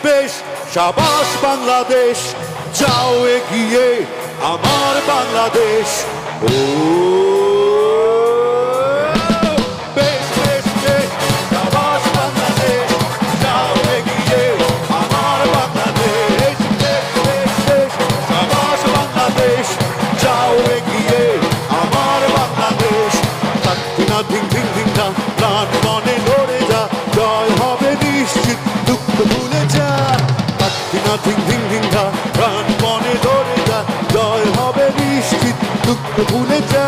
বেশ শাবাশ বাংলাদেশ, যাও এগিয়ে আমার বাংলাদেশ। ও বেশ বেশ বেশ শাবাশ বাংলাদেশ, যাও এগিয়ে আমার বাংলাদেশ। বেশ বেশ বেশ শাবাশ বাংলাদেশ, যাও এগিয়ে আমার বাংলাদেশ। তাত্তিনা ধিং ধিং ধিং ধাম, প্রাণপণে লড়ে যা, জয় হবে নিশ্চিত, দুঃখ ভুলে যা। তাত্তিনা ধিং ধিং ধিং ধাম, প্রাণপণে লড়ে যা, জয় হবে নিশ্চিত, দুঃখ ভুলে যা।